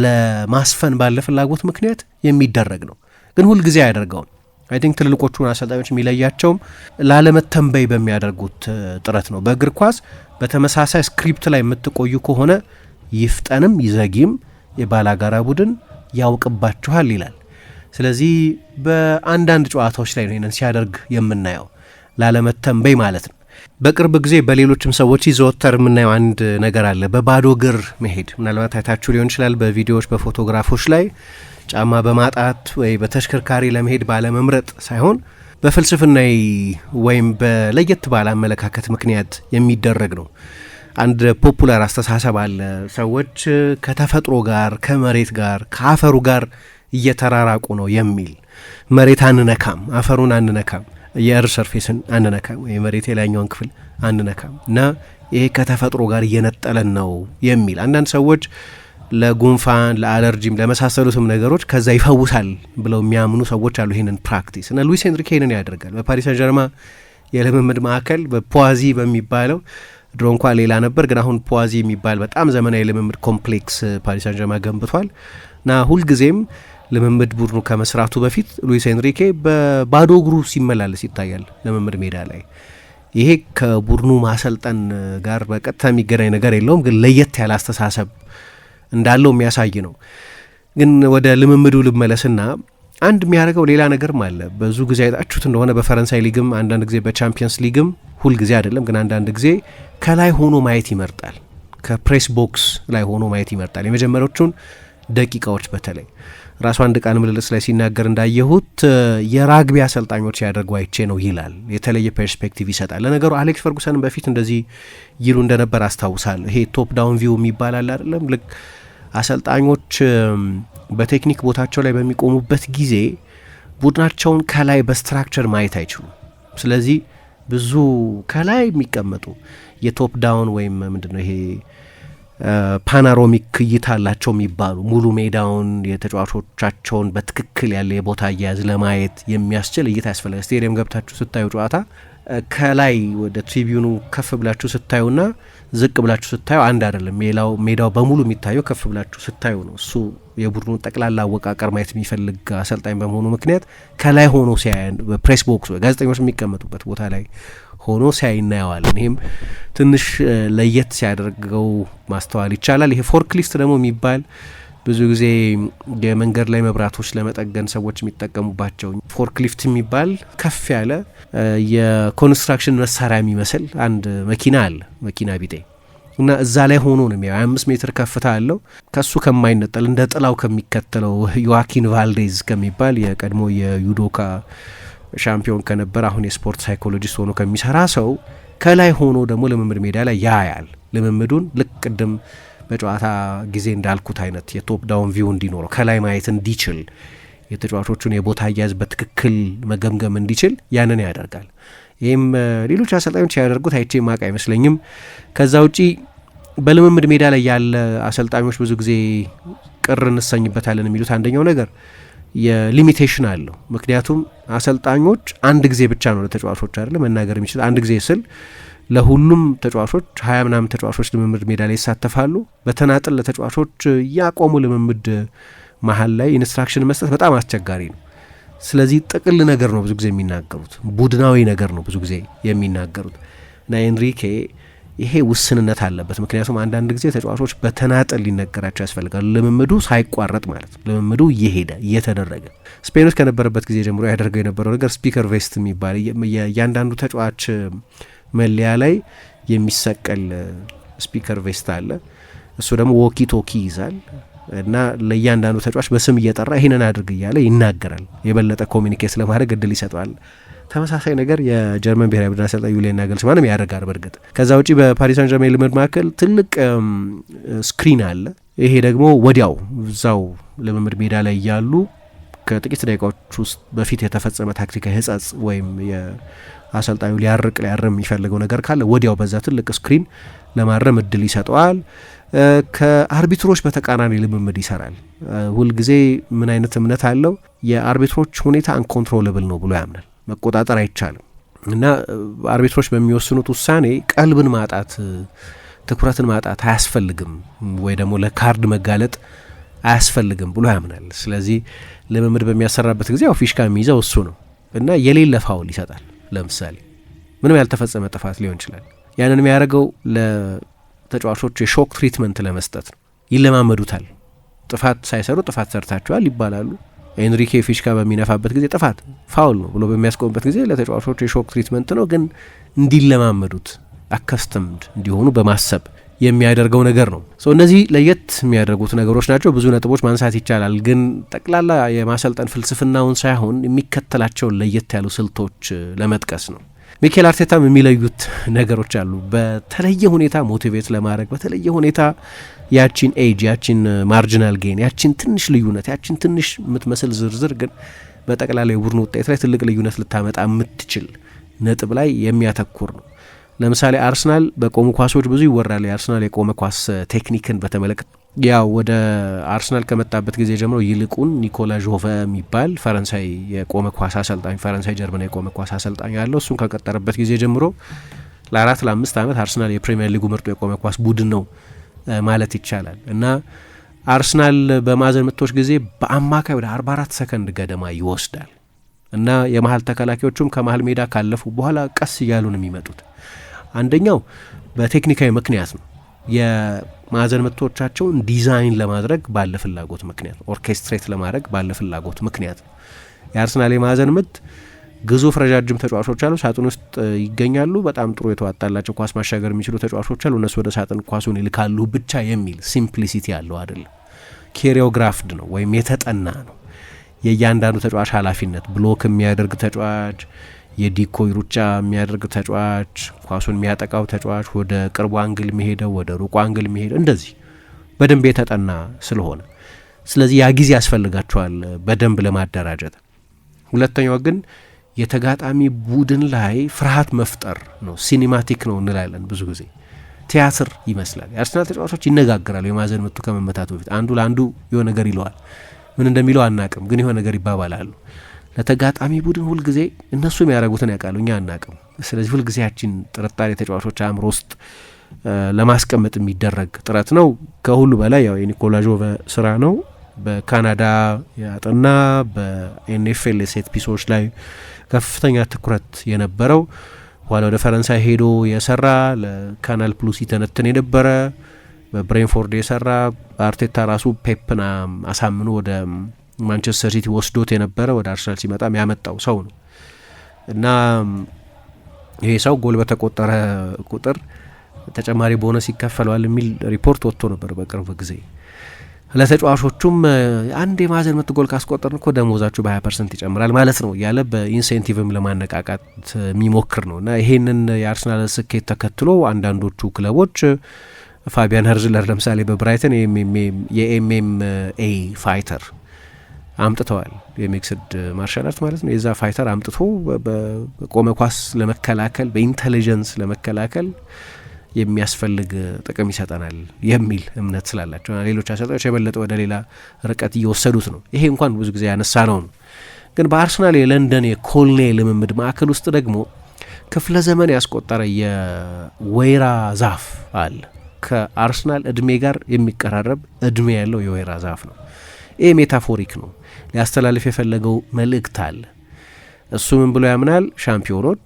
ለማስፈን ባለ ፍላጎት ምክንያት የሚደረግ ነው። ግን ሁልጊዜ አያደርገውም። አይ ቲንክ ትልልቆቹን አሰልጣኞች የሚለያቸውም ላለመተንበይ በሚያደርጉት ጥረት ነው። በእግር ኳስ በተመሳሳይ ስክሪፕት ላይ የምትቆዩ ከሆነ ይፍጠንም ይዘጊም የባላጋራ ቡድን ያውቅባችኋል ይላል። ስለዚህ በአንዳንድ ጨዋታዎች ላይ ነው ይህንን ሲያደርግ የምናየው፣ ላለመተንበይ ማለት ነው። በቅርብ ጊዜ በሌሎችም ሰዎች ይዘወተር የምናየው አንድ ነገር አለ። በባዶ እግር መሄድ ምናልባት አይታችሁ ሊሆን ይችላል በቪዲዮዎች በፎቶግራፎች ላይ ጫማ በማጣት ወይ በተሽከርካሪ ለመሄድ ባለመምረጥ ሳይሆን በፍልስፍናዊ ወይም በለየት ባለ አመለካከት ምክንያት የሚደረግ ነው። አንድ ፖፑላር አስተሳሰብ አለ። ሰዎች ከተፈጥሮ ጋር ከመሬት ጋር ከአፈሩ ጋር እየተራራቁ ነው የሚል። መሬት አንነካም፣ አፈሩን አንነካም፣ የእርስ ሰርፌስን አንነካም፣ የመሬት የላይኛውን ክፍል አንነካም እና ይሄ ከተፈጥሮ ጋር እየነጠለን ነው የሚል። አንዳንድ ሰዎች ለጉንፋን ለአለርጂም ለመሳሰሉትም ነገሮች ከዛ ይፈውሳል ብለው የሚያምኑ ሰዎች አሉ። ይህንን ፕራክቲስ እና ሉዊስ ኤንሪኬ ይህንን ያደርጋል። በፓሪስ ሰን ጀርማ የልምምድ ማዕከል በፖዋዚ በሚባለው ድሮ እንኳ ሌላ ነበር፣ ግን አሁን ፖዋዚ የሚባል በጣም ዘመናዊ ልምምድ ኮምፕሌክስ ፓሪስ ሰን ጀርማ ገንብቷል እና ሁልጊዜም ልምምድ ቡድኑ ከመስራቱ በፊት ሉዊስ ኤንሪኬ በባዶ እግሩ ሲመላለስ ይታያል ልምምድ ሜዳ ላይ። ይሄ ከቡድኑ ማሰልጠን ጋር በቀጥታ የሚገናኝ ነገር የለውም፣ ግን ለየት ያለ አስተሳሰብ እንዳለው የሚያሳይ ነው። ግን ወደ ልምምዱ ልመለስና አንድ የሚያደርገው ሌላ ነገርም አለ። ብዙ ጊዜ አይጣችሁት እንደሆነ በፈረንሳይ ሊግም አንዳንድ ጊዜ በቻምፒየንስ ሊግም ሁልጊዜ አይደለም ግን አንዳንድ ጊዜ ከላይ ሆኖ ማየት ይመርጣል። ከፕሬስ ቦክስ ላይ ሆኖ ማየት ይመርጣል። የመጀመሪያዎቹን ደቂቃዎች በተለይ ራሱ አንድ ቃል ምልልስ ላይ ሲናገር እንዳየሁት የራግቢ አሰልጣኞች ያደርጉ አይቼ ነው ይላል። የተለየ ፐርስፔክቲቭ ይሰጣል። ለነገሩ አሌክስ ፈርጉሰንም በፊት እንደዚህ ይሉ እንደነበር አስታውሳለሁ። ይሄ ቶፕ ዳውን ቪው የሚባል አለ አይደለም? ልክ አሰልጣኞች በቴክኒክ ቦታቸው ላይ በሚቆሙበት ጊዜ ቡድናቸውን ከላይ በስትራክቸር ማየት አይችሉም። ስለዚህ ብዙ ከላይ የሚቀመጡ የቶፕ ዳውን ወይም ምንድነው ይሄ ፓናሮሚክ እይታ አላቸው የሚባሉ ሙሉ ሜዳውን የተጫዋቾቻቸውን በትክክል ያለ የቦታ አያያዝ ለማየት የሚያስችል እይታ ያስፈልጋል። ስቴዲየም ገብታችሁ ስታዩ ጨዋታ ከላይ ወደ ትሪቢዩኑ ከፍ ብላችሁ ስታዩና ዝቅ ብላችሁ ስታዩ አንድ አይደለም። ሜዳው በሙሉ የሚታየው ከፍ ብላችሁ ስታዩ ነው። እሱ የቡድኑን ጠቅላላ አወቃቀር ማየት የሚፈልግ አሰልጣኝ በመሆኑ ምክንያት ከላይ ሆኖ ሲያይ በፕሬስ ቦክስ ጋዜጠኞች የሚቀመጡበት ቦታ ላይ ሆኖ ሲያይ እናየዋለን። ይህም ትንሽ ለየት ሲያደርገው ማስተዋል ይቻላል። ይሄ ፎርክሊፍት ደግሞ የሚባል ብዙ ጊዜ የመንገድ ላይ መብራቶች ለመጠገን ሰዎች የሚጠቀሙባቸው ፎርክሊፍት የሚባል ከፍ ያለ የኮንስትራክሽን መሳሪያ የሚመስል አንድ መኪና አለ፣ መኪና ቢጤ እና እዛ ላይ ሆኖ ነው የሚያው 25 ሜትር ከፍታ አለው። ከሱ ከማይነጠል እንደ ጥላው ከሚከተለው ዮዋኪን ቫልዴዝ ከሚባል የቀድሞ የዩዶካ ሻምፒዮን ከነበር አሁን የስፖርት ሳይኮሎጂስት ሆኖ ከሚሰራ ሰው ከላይ ሆኖ ደግሞ ልምምድ ሜዳ ላይ ያያል። ልምምዱን ልክ ቅድም በጨዋታ ጊዜ እንዳልኩት አይነት የቶፕ ዳውን ቪው እንዲኖረው ከላይ ማየት እንዲችል የተጫዋቾቹን የቦታ አያያዝ በትክክል መገምገም እንዲችል ያንን ያደርጋል። ይህም ሌሎች አሰልጣኞች ያደርጉት አይቼ ማቅ አይመስለኝም። ከዛ ውጪ በልምምድ ሜዳ ላይ ያለ አሰልጣኞች ብዙ ጊዜ ቅር እንሰኝበታለን የሚሉት አንደኛው ነገር የሊሚቴሽን አለው። ምክንያቱም አሰልጣኞች አንድ ጊዜ ብቻ ነው ለተጫዋቾች አይደለም መናገር የሚችል። አንድ ጊዜ ስል ለሁሉም ተጫዋቾች 20 ምናምን ተጫዋቾች ልምምድ ሜዳ ላይ ይሳተፋሉ። በተናጥል ለተጫዋቾች ያቆሙ ልምምድ መሀል ላይ ኢንስትራክሽን መስጠት በጣም አስቸጋሪ ነው። ስለዚህ ጥቅል ነገር ነው ብዙ ጊዜ የሚናገሩት፣ ቡድናዊ ነገር ነው ብዙ ጊዜ የሚናገሩት እና ኤንሪኬ ይሄ ውስንነት አለበት። ምክንያቱም አንዳንድ ጊዜ ተጫዋቾች በተናጠል ሊነገራቸው ያስፈልጋሉ፣ ልምምዱ ሳይቋረጥ ማለት ነው። ልምምዱ እየሄደ እየተደረገ ስፔን ውስጥ ከነበረበት ጊዜ ጀምሮ ያደርገው የነበረው ነገር ስፒከር ቬስት የሚባል እያንዳንዱ ተጫዋች መለያ ላይ የሚሰቀል ስፒከር ቬስት አለ። እሱ ደግሞ ዎኪ ቶኪ ይዛል እና ለእያንዳንዱ ተጫዋች በስም እየጠራ ይህንን አድርግ እያለ ይናገራል። የበለጠ ኮሚኒኬት ለማድረግ እድል ይሰጠዋል። ተመሳሳይ ነገር የጀርመን ብሔራዊ ቡድን አሰልጣኝ ዩሊያን ናግልስማንም ያደርጋል። በእርግጥ ከዛ ውጪ በፓሪስ ሳን ዠርሜን ልምምድ ማዕከል ትልቅ ስክሪን አለ። ይሄ ደግሞ ወዲያው እዛው ልምምድ ሜዳ ላይ እያሉ ከጥቂት ደቂቃዎች ውስጥ በፊት የተፈጸመ ታክቲካዊ ሕጸጽ ወይም የአሰልጣኙ ሊያርም የሚፈልገው ነገር ካለ ወዲያው በዛ ትልቅ ስክሪን ለማረም እድል ይሰጠዋል። ከአርቢትሮች በተቃራኒ ልምምድ ይሰራል። ሁልጊዜ ምን አይነት እምነት አለው? የአርቢትሮች ሁኔታ አንኮንትሮለብል ነው ብሎ ያምናል። መቆጣጠር አይቻልም እና አርቢትሮች በሚወስኑት ውሳኔ ቀልብን ማጣት፣ ትኩረትን ማጣት አያስፈልግም ወይ ደግሞ ለካርድ መጋለጥ አያስፈልግም ብሎ ያምናል። ስለዚህ ልምምድ በሚያሰራበት ጊዜ ያው ፊሽካ የሚይዘው እሱ ነው እና የሌለ ፋውል ይሰጣል። ለምሳሌ ምንም ያልተፈጸመ ጥፋት ሊሆን ይችላል። ያንን የሚያደርገው ለተጫዋቾች የሾክ ትሪትመንት ለመስጠት ነው። ይለማመዱታል። ጥፋት ሳይሰሩ ጥፋት ሰርታቸዋል ይባላሉ። ኤንሪኬ ፊሽካ በሚነፋበት ጊዜ ጥፋት ፋውል ነው ብሎ በሚያስቆምበት ጊዜ ለተጫዋቾች የሾክ ትሪትመንት ነው፣ ግን እንዲለማመዱት አከስተምድ እንዲሆኑ በማሰብ የሚያደርገው ነገር ነው። እነዚህ ለየት የሚያደርጉት ነገሮች ናቸው። ብዙ ነጥቦች ማንሳት ይቻላል፣ ግን ጠቅላላ የማሰልጠን ፍልስፍናውን ሳይሆን የሚከተላቸውን ለየት ያሉ ስልቶች ለመጥቀስ ነው። ሚኬል አርቴታም የሚለዩት ነገሮች አሉ። በተለየ ሁኔታ ሞቲቬት ለማድረግ በተለየ ሁኔታ ያቺን ኤጅ ያቺን ማርጂናል ጌን ያቺን ትንሽ ልዩነት ያቺን ትንሽ የምትመስል ዝርዝር ግን በጠቅላላ የቡድን ውጤት ላይ ትልቅ ልዩነት ልታመጣ የምትችል ነጥብ ላይ የሚያተኩር ነው። ለምሳሌ አርሰናል በቆሙ ኳሶች ብዙ ይወራል። የአርሰናል የቆመ ኳስ ቴክኒክን በተመለከተ ያው ወደ አርሰናል ከመጣበት ጊዜ ጀምሮ ይልቁን ኒኮላ ጆቨ የሚባል ፈረንሳይ የቆመ ኳስ አሰልጣኝ ፈረንሳይ ጀርመን የቆመ ኳስ አሰልጣኝ ያለው እሱን ከቀጠረበት ጊዜ ጀምሮ ለ4-5 ዓመት አርሰናል የፕሪሚየር ሊጉ ምርጡ የቆመ ኳስ ቡድን ነው ማለት ይቻላል እና አርሰናል በማዕዘን ምቶች ጊዜ በአማካይ ወደ 44 ሰከንድ ገደማ ይወስዳል እና የመሀል ተከላካዮቹም ከመሀል ሜዳ ካለፉ በኋላ ቀስ እያሉ ነው የሚመጡት። አንደኛው በቴክኒካዊ ምክንያት ነው። የማዕዘን ምቶቻቸውን ዲዛይን ለማድረግ ባለ ፍላጎት ምክንያት ነው። ኦርኬስትሬት ለማድረግ ባለ ፍላጎት ምክንያት ነው። የአርሰናል የማዕዘን ምት ግዙፍ ረጃጅም ተጫዋቾች አሉ፣ ሳጥን ውስጥ ይገኛሉ። በጣም ጥሩ የተዋጣላቸው ኳስ ማሻገር የሚችሉ ተጫዋቾች አሉ፣ እነሱ ወደ ሳጥን ኳሱን ይልካሉ ብቻ የሚል ሲምፕሊሲቲ ያለው አይደለም። ኮሪዮግራፍድ ነው ወይም የተጠና ነው። የእያንዳንዱ ተጫዋች ኃላፊነት፣ ብሎክ የሚያደርግ ተጫዋች፣ የዲኮይ ሩጫ የሚያደርግ ተጫዋች፣ ኳሱን የሚያጠቃው ተጫዋች፣ ወደ ቅርቡ አንግል የሚሄደው ወደ ሩቁ አንግል የሚሄደው እንደዚህ በደንብ የተጠና ስለሆነ ስለዚህ ያ ጊዜ ያስፈልጋቸዋል በደንብ ለማደራጀት። ሁለተኛው ግን የተጋጣሚ ቡድን ላይ ፍርሃት መፍጠር ነው። ሲኒማቲክ ነው እንላለን ብዙ ጊዜ፣ ቲያትር ይመስላል። የአርሰናል ተጫዋቾች ይነጋገራሉ። የማዕዘን ምቱ ከመመታቱ በፊት አንዱ ለአንዱ የሆነ ነገር ይለዋል። ምን እንደሚለው አናቅም፣ ግን የሆነ ነገር ይባባላሉ። ለተጋጣሚ ቡድን ሁልጊዜ እነሱ የሚያደርጉትን ያውቃሉ፣ እኛ አናቅም። ስለዚህ ሁልጊዜ ያችን ጥርጣሬ ተጫዋቾች አእምሮ ውስጥ ለማስቀመጥ የሚደረግ ጥረት ነው። ከሁሉ በላይ ያው የኒኮላ ጆቨ ስራ ነው። በካናዳ ያጠና በኤንኤፍኤል ሴት ፒሶች ላይ ከፍተኛ ትኩረት የነበረው ኋላ ወደ ፈረንሳይ ሄዶ የሰራ ለካናል ፕሉስ ይተነትን የነበረ በብሬንፎርድ የሰራ አርቴታ ራሱ ፔፕን አሳምኖ ወደ ማንቸስተር ሲቲ ወስዶት የነበረ ወደ አርሰናል ሲመጣም ያመጣው ሰው ነው እና ይሄ ሰው ጎል በተቆጠረ ቁጥር ተጨማሪ ቦነስ ይከፈለዋል የሚል ሪፖርት ወጥቶ ነበር በቅርብ ጊዜ። ለተጫዋቾቹም አንድ የማዕዘን ምት ጎል ካስቆጠርን እኮ ደሞዛችሁ በ20% ይጨምራል ማለት ነው እያለ በኢንሴንቲቭም ለማነቃቃት የሚሞክር ነው እና ይሄንን የአርሰናል ስኬት ተከትሎ አንዳንዶቹ ክለቦች ፋቢያን ሄርዝለር ለምሳሌ በብራይተን የኤምኤምኤ ፋይተር አምጥተዋል። የሚክስድ ማርሻል አርት ማለት ነው። የዛ ፋይተር አምጥቶ በቆመ ኳስ ለመከላከል በኢንተሊጀንስ ለመከላከል የሚያስፈልግ ጥቅም ይሰጠናል የሚል እምነት ስላላቸው ሌሎች አሰልጣኞች የበለጠ ወደ ሌላ ርቀት እየወሰዱት ነው። ይሄ እንኳን ብዙ ጊዜ ያነሳ ነው። ግን በአርሰናል የለንደን የኮልኔ ልምምድ ማዕከል ውስጥ ደግሞ ክፍለ ዘመን ያስቆጠረ የወይራ ዛፍ አለ። ከአርሰናል እድሜ ጋር የሚቀራረብ እድሜ ያለው የወይራ ዛፍ ነው። ይህ ሜታፎሪክ ነው። ሊያስተላልፍ የፈለገው መልእክት አለ። እሱ ምን ብሎ ያምናል? ሻምፒዮኖች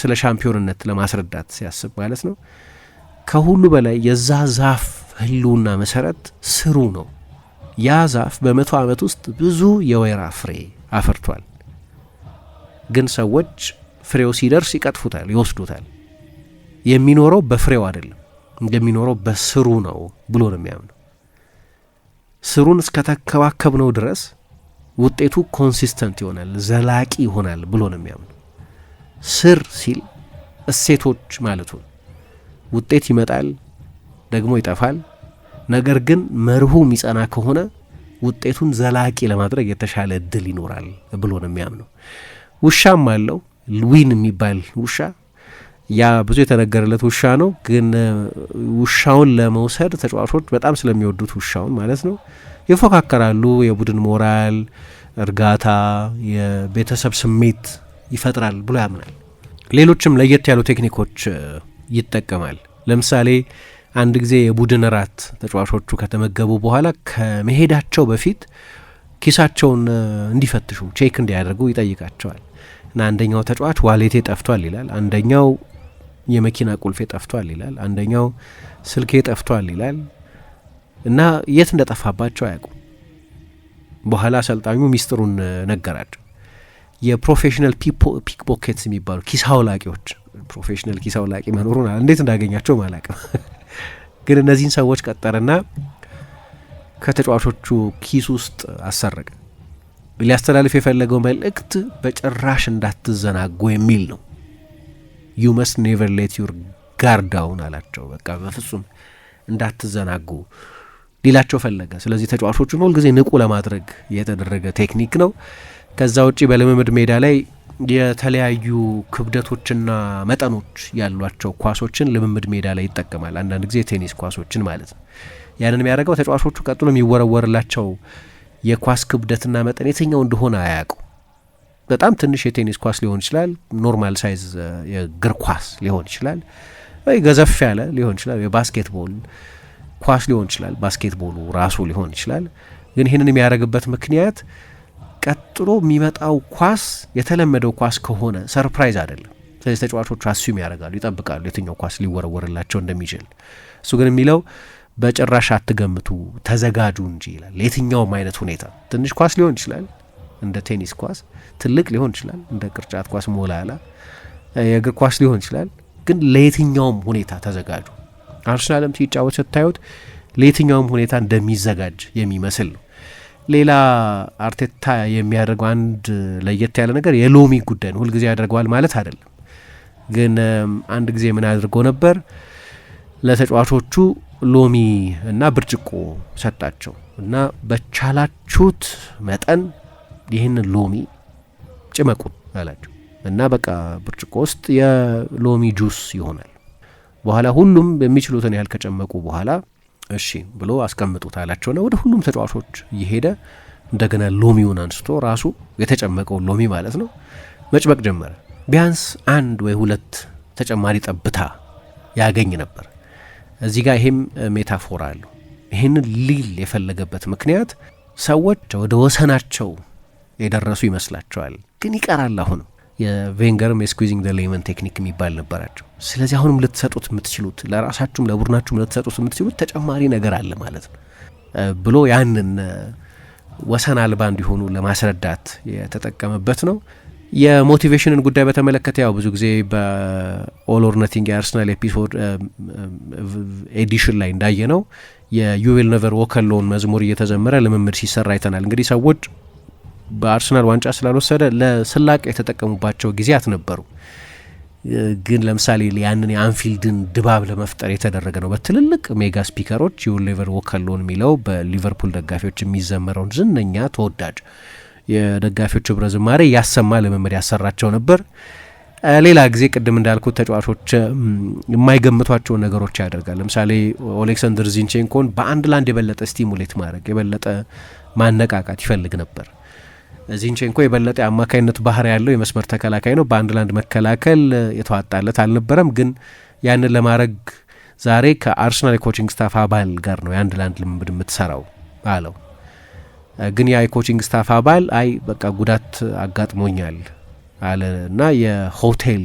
ስለ ሻምፒዮንነት ለማስረዳት ሲያስብ ማለት ነው፣ ከሁሉ በላይ የዛ ዛፍ ህልውና መሰረት ስሩ ነው። ያ ዛፍ በ100 ዓመት ውስጥ ብዙ የወይራ ፍሬ አፍርቷል። ግን ሰዎች ፍሬው ሲደርስ ይቀጥፉታል፣ ይወስዱታል። የሚኖረው በፍሬው አይደለም፣ እንደሚኖረው በስሩ ነው ብሎ ነው የሚያምነው። ስሩን እስከተከባከብነው ድረስ ውጤቱ ኮንሲስተንት ይሆናል፣ ዘላቂ ይሆናል ብሎ ነው የሚያምነው። ስር ሲል እሴቶች ማለቱ ነው። ውጤት ይመጣል ደግሞ ይጠፋል። ነገር ግን መርሁ የሚጸና ከሆነ ውጤቱን ዘላቂ ለማድረግ የተሻለ እድል ይኖራል ብሎ ነው የሚያምነው። ውሻም አለው፣ ዊን የሚባል ውሻ። ያ ብዙ የተነገረለት ውሻ ነው። ግን ውሻውን ለመውሰድ ተጫዋቾች በጣም ስለሚወዱት ውሻውን ማለት ነው ይፎካከራሉ። የቡድን ሞራል፣ እርጋታ፣ የቤተሰብ ስሜት ይፈጥራል ብሎ ያምናል። ሌሎችም ለየት ያሉ ቴክኒኮች ይጠቀማል። ለምሳሌ አንድ ጊዜ የቡድን እራት ተጫዋቾቹ ከተመገቡ በኋላ ከመሄዳቸው በፊት ኪሳቸውን እንዲፈትሹ ቼክ እንዲያደርጉ ይጠይቃቸዋል። እና አንደኛው ተጫዋች ዋሌቴ ጠፍቷል ይላል፣ አንደኛው የመኪና ቁልፌ ጠፍቷል ይላል፣ አንደኛው ስልኬ ጠፍቷል ይላል። እና የት እንደጠፋባቸው አያውቁም። በኋላ አሰልጣኙ ሚስጥሩን ነገራቸው። የፕሮፌሽናል ፒክፖኬትስ የሚባሉ ኪስ አውላቂዎች፣ ፕሮፌሽናል ኪስ አውላቂ መኖሩን እንዴት እንዳገኛቸው አላውቅም። ግን እነዚህን ሰዎች ቀጠረና ከተጫዋቾቹ ኪስ ውስጥ አሰረቀ። ሊያስተላልፍ የፈለገው መልእክት በጭራሽ እንዳትዘናጉ የሚል ነው። ዩ መስት ኔቨር ሌት ዩር ጋርድ ዳውን አላቸው። በቃ በፍጹም እንዳትዘናጉ ሊላቸው ፈለገ። ስለዚህ ተጫዋቾቹን ሁልጊዜ ንቁ ለማድረግ የተደረገ ቴክኒክ ነው። ከዛ ውጪ በልምምድ ሜዳ ላይ የተለያዩ ክብደቶችና መጠኖች ያሏቸው ኳሶችን ልምምድ ሜዳ ላይ ይጠቀማል። አንዳንድ ጊዜ ቴኒስ ኳሶችን ማለት ነው። ያንን የሚያደርገው ተጫዋቾቹ ቀጥሎ የሚወረወርላቸው የኳስ ክብደትና መጠን የትኛው እንደሆነ አያውቁ። በጣም ትንሽ የቴኒስ ኳስ ሊሆን ይችላል፣ ኖርማል ሳይዝ የእግር ኳስ ሊሆን ይችላል፣ ወይ ገዘፍ ያለ ሊሆን ይችላል፣ የባስኬትቦል ኳስ ሊሆን ይችላል፣ ባስኬትቦሉ ራሱ ሊሆን ይችላል። ግን ይህንን የሚያደርግበት ምክንያት ቀጥሎ የሚመጣው ኳስ የተለመደው ኳስ ከሆነ ሰርፕራይዝ አይደለም። ስለዚህ ተጫዋቾቹ አስዩም ያደርጋሉ፣ ይጠብቃሉ የትኛው ኳስ ሊወረወርላቸው እንደሚችል። እሱ ግን የሚለው በጭራሽ አትገምቱ፣ ተዘጋጁ እንጂ ይላል። ለየትኛውም አይነት ሁኔታ ትንሽ ኳስ ሊሆን ይችላል እንደ ቴኒስ ኳስ፣ ትልቅ ሊሆን ይችላል እንደ ቅርጫት ኳስ ሞላላ፣ የእግር ኳስ ሊሆን ይችላል። ግን ለየትኛውም ሁኔታ ተዘጋጁ። አርሰናልም ሲጫወት ስታዩት ለየትኛውም ሁኔታ እንደሚዘጋጅ የሚመስል ነው። ሌላ አርቴታ የሚያደርገው አንድ ለየት ያለ ነገር የሎሚ ጉዳይ ነው። ሁልጊዜ ያደርገዋል ማለት አይደለም፣ ግን አንድ ጊዜ ምን አድርጎ ነበር? ለተጫዋቾቹ ሎሚ እና ብርጭቆ ሰጣቸው እና በቻላችሁት መጠን ይህንን ሎሚ ጭመቁ አላቸው እና በቃ ብርጭቆ ውስጥ የሎሚ ጁስ ይሆናል። በኋላ ሁሉም የሚችሉትን ያህል ከጨመቁ በኋላ እሺ ብሎ አስቀምጡት አላቸውና ወደ ሁሉም ተጫዋቾች እየሄደ እንደገና ሎሚውን አንስቶ ራሱ የተጨመቀውን ሎሚ ማለት ነው መጭመቅ ጀመረ። ቢያንስ 1 ወይ 2 ተጨማሪ ጠብታ ያገኝ ነበር። እዚህ ጋር ይሄም ሜታፎር አለው። ይህንን ሊል የፈለገበት ምክንያት ሰዎች ወደ ወሰናቸው የደረሱ ይመስላቸዋል፣ ግን ይቀራል። አሁንም የቬንገርም የስኩዊዚንግ ደ ሌመን ቴክኒክ የሚባል ነበራቸው። ስለዚህ አሁንም ልትሰጡት የምትችሉት ለራሳችሁም ለቡድናችሁም ልትሰጡት የምትችሉት ተጨማሪ ነገር አለ ማለት ነው ብሎ ያንን ወሰን አልባ እንዲሆኑ ለማስረዳት የተጠቀመበት ነው። የሞቲቬሽንን ጉዳይ በተመለከተ ያው ብዙ ጊዜ በኦል ኦር ነቲንግ የአርሰናል ኤፒሶድ ኤዲሽን ላይ እንዳየ ነው የዩ ዊል ኔቨር ዎክ አሎን መዝሙር እየተዘመረ ልምምድ ሲሰራ አይተናል። እንግዲህ ሰዎች በአርሰናል ዋንጫ ስላልወሰደ ለስላቅ የተጠቀሙባቸው ጊዜያት ነበሩ። ግን ለምሳሌ ያንን የአንፊልድን ድባብ ለመፍጠር የተደረገ ነው። በትልልቅ ሜጋ ስፒከሮች ዩ ዊል ኔቨር ዎክ አሎን የሚለው በሊቨርፑል ደጋፊዎች የሚዘመረውን ዝነኛ ተወዳጅ የደጋፊዎች ህብረ ዝማሬ ያሰማ ልምምድ ያሰራቸው ነበር። ሌላ ጊዜ ቅድም እንዳልኩት ተጫዋቾች የማይገምቷቸውን ነገሮች ያደርጋል። ለምሳሌ ኦሌክሳንደር ዚንቼንኮን በአንድ ላንድ የበለጠ ስቲሙሌት ማድረግ የበለጠ ማነቃቃት ይፈልግ ነበር ዚንቼንኮ የበለጠ አማካይነት ባህሪ ያለው የመስመር ተከላካይ ነው። በአንድ ለአንድ መከላከል የተዋጣለት አልነበረም፣ ግን ያንን ለማድረግ ዛሬ ከአርሰናል የኮቺንግ ስታፍ አባል ጋር ነው የአንድ ለአንድ ልምምድ የምትሰራው አለው። ግን ያ የኮቺንግ ስታፍ አባል አይ በቃ ጉዳት አጋጥሞኛል አለ እና የሆቴል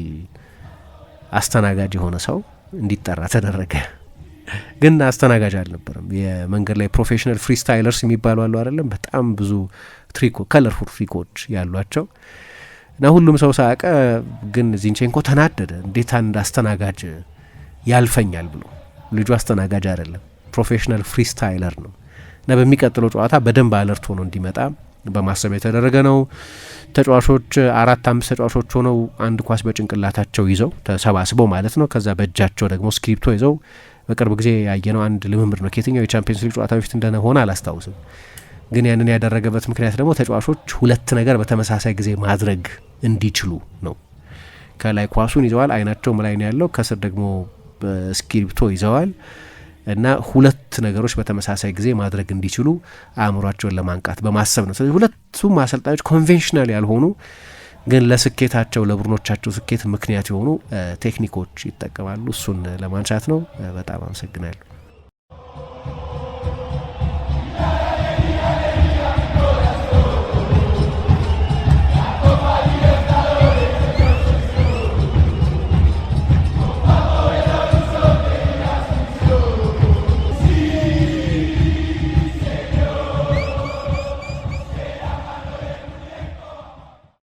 አስተናጋጅ የሆነ ሰው እንዲጠራ ተደረገ። ግን አስተናጋጅ አልነበረም። የመንገድ ላይ ፕሮፌሽናል ፍሪስታይለርስ የሚባሉ አሉ አይደለም፣ በጣም ብዙ ትሪኮ ከለርፉል ትሪኮች ያሏቸው እና ሁሉም ሰው ሳቀ። ግን ዚንቼንኮ ተናደደ። እንዴት አንድ አስተናጋጅ ያልፈኛል ብሎ። ልጁ አስተናጋጅ አይደለም፣ ፕሮፌሽናል ፍሪስታይለር ነው እና በሚቀጥለው ጨዋታ በደንብ አለርት ሆኖ እንዲመጣ በማሰብ የተደረገ ነው። ተጫዋቾች 4-5 ተጫዋቾች ሆነው አንድ ኳስ በጭንቅላታቸው ይዘው ተሰባስበው ማለት ነው። ከዛ በእጃቸው ደግሞ ስክሪፕቶ ይዘው በቅርብ ጊዜ ያየነው አንድ ልምምድ ነው። ከየትኛው የቻምፒየንስ ሊግ ጨዋታ በፊት እንደሆነ አላስታውስም፣ ግን ያንን ያደረገበት ምክንያት ደግሞ ተጫዋቾች ሁለት ነገር በተመሳሳይ ጊዜ ማድረግ እንዲችሉ ነው። ከላይ ኳሱን ይዘዋል፣ አይናቸው ላይ ነው ያለው፣ ከስር ደግሞ ስክሪፕቶ ይዘዋል እና ሁለት ነገሮች በተመሳሳይ ጊዜ ማድረግ እንዲችሉ አእምሯቸውን ለማንቃት በማሰብ ነው። ስለዚህ ሁለቱም አሰልጣኞች ኮንቬንሽናል ያልሆኑ ግን ለስኬታቸው ለቡድኖቻቸው ስኬት ምክንያት የሆኑ ቴክኒኮች ይጠቀማሉ። እሱን ለማንሳት ነው። በጣም አመሰግናለሁ።